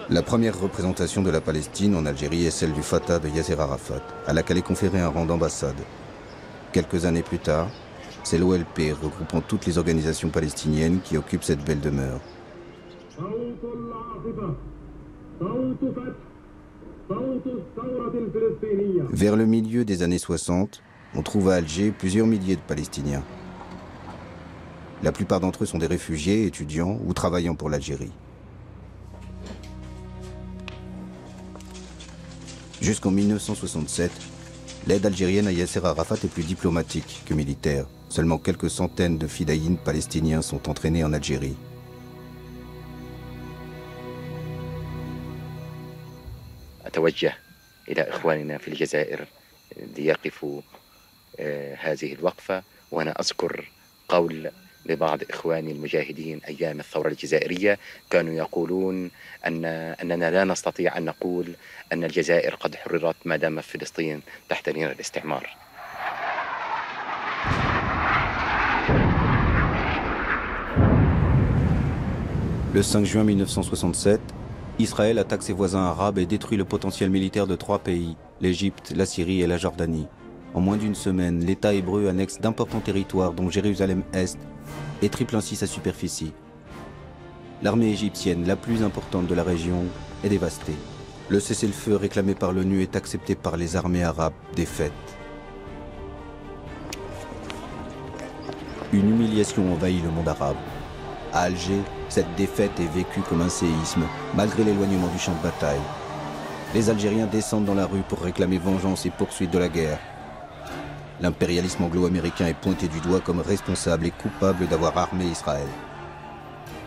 La première représentation de la Palestine en Algérie est celle du Fatah de Yasser Arafat, à laquelle est conféré un rang d'ambassade. Quelques années plus tard, c'est l'OLP regroupant toutes les organisations palestiniennes qui occupent cette belle demeure. Vers le milieu des années 60, on trouve à Alger plusieurs milliers de Palestiniens. La plupart d'entre eux sont des réfugiés, étudiants ou travaillant pour l'Algérie. Jusqu'en 1967, l'aide algérienne à Yasser Arafat est plus diplomatique que militaire. Seulement quelques centaines de fidaïns palestiniens sont entraînés en Algérie. أتوجه إلى إخواننا في الجزائر ليقفوا هذه الوقفة، وأنا أذكر قول لبعض إخواني المجاهدين أيام الثورة الجزائرية كانوا يقولون أننا لا نستطيع أن نقول أن الجزائر قد حررت ما دام فلسطين تحت نير الاستعمار. Le 5 juin 1967, Israël attaque ses voisins arabes et détruit le potentiel militaire de 3 pays, l'Égypte, la Syrie et la Jordanie. En moins d'une semaine, l'État hébreu annexe d'importants territoires dont Jérusalem-Est et triple ainsi sa superficie. L'armée égyptienne, la plus importante de la région, est dévastée. Le cessez-le-feu réclamé par l'ONU est accepté par les armées arabes défaites. Une humiliation envahit le monde arabe. À Alger, cette défaite est vécue comme un séisme, malgré l'éloignement du champ de bataille. Les Algériens descendent dans la rue pour réclamer vengeance et poursuite de la guerre. L'impérialisme anglo-américain est pointé du doigt comme responsable et coupable d'avoir armé Israël.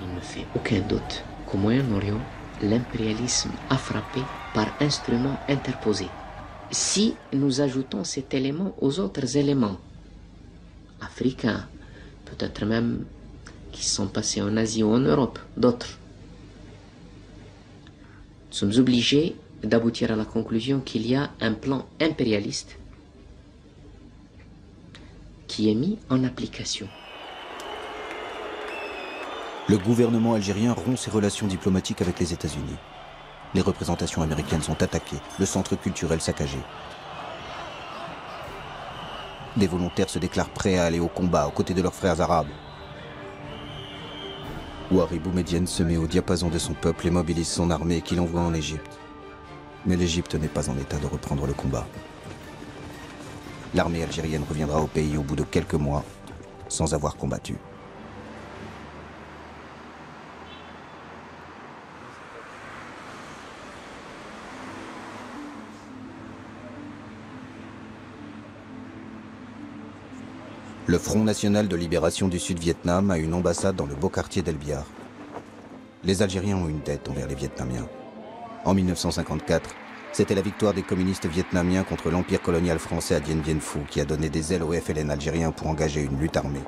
Il ne fait aucun doute qu'au Moyen-Orient, l'impérialisme a frappé par instruments interposés. Si nous ajoutons cet élément aux autres éléments africains, peut-être même qui sont passés en Asie ou en Europe, d'autres, nous sommes obligés d'aboutir à la conclusion qu'il y a un plan impérialiste qui est mis en application. Le gouvernement algérien rompt ses relations diplomatiques avec les États-Unis. Les représentations américaines sont attaquées, le centre culturel saccagé. Des volontaires se déclarent prêts à aller au combat aux côtés de leurs frères arabes. Ouari Boumedienne se met au diapason de son peuple et mobilise son armée qu'il envoie en Égypte. Mais l'Égypte n'est pas en état de reprendre le combat. L'armée algérienne reviendra au pays au bout de quelques mois, sans avoir combattu. Le Front national de libération du Sud-Vietnam a une ambassade dans le beau quartier d'El Biar. Les Algériens ont une dette envers les Vietnamiens. En 1954, c'était la victoire des communistes vietnamiens contre l'empire colonial français à Dien Bien Phu qui a donné des ailes au FLN algérien pour engager une lutte armée.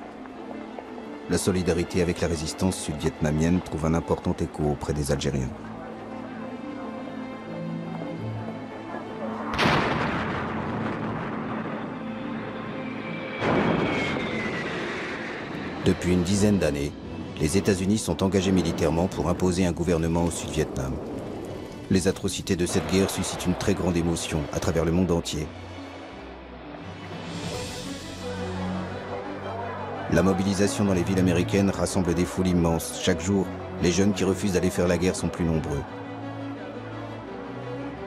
La solidarité avec la résistance sud-vietnamienne trouve un important écho auprès des Algériens. Depuis une dizaine d'années, les États-Unis sont engagés militairement pour imposer un gouvernement au Sud-Vietnam. Les atrocités de cette guerre suscitent une très grande émotion à travers le monde entier. La mobilisation dans les villes américaines rassemble des foules immenses. Chaque jour, les jeunes qui refusent d'aller faire la guerre sont plus nombreux.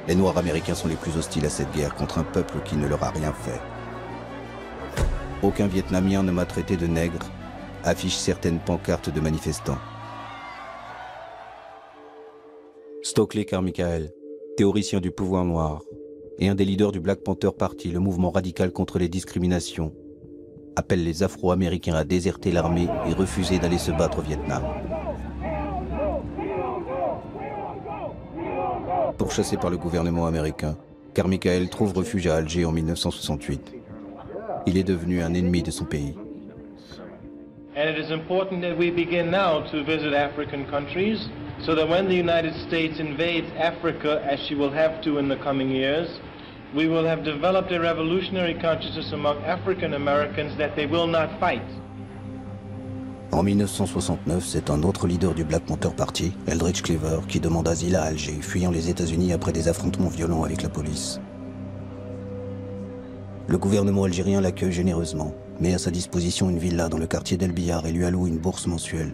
Les Noirs américains sont les plus hostiles à cette guerre contre un peuple qui ne leur a rien fait. Aucun Vietnamien ne m'a traité de nègre, affiche certaines pancartes de manifestants. Stokely Carmichael, théoricien du pouvoir noir, et un des leaders du Black Panther Party, le mouvement radical contre les discriminations, appelle les Afro-Américains à déserter l'armée et refuser d'aller se battre au Vietnam. Pourchassé par le gouvernement américain, Carmichael trouve refuge à Alger en 1968. Il est devenu un ennemi de son pays. And it is important that we begin now to visit African countries so that when the United States invades Africa, as she will have to in the coming years, we will have developed a revolutionary consciousness among African Americans that they will not fight. En 1969, c'est un autre leader du Black Panther Party, Eldridge Cleaver, qui demande asile à Alger, fuyant les États-Unis après des affrontements violents avec la police. Le gouvernement algérien l'accueille généreusement, met à sa disposition une villa dans le quartier d'El Biyar et lui alloue une bourse mensuelle.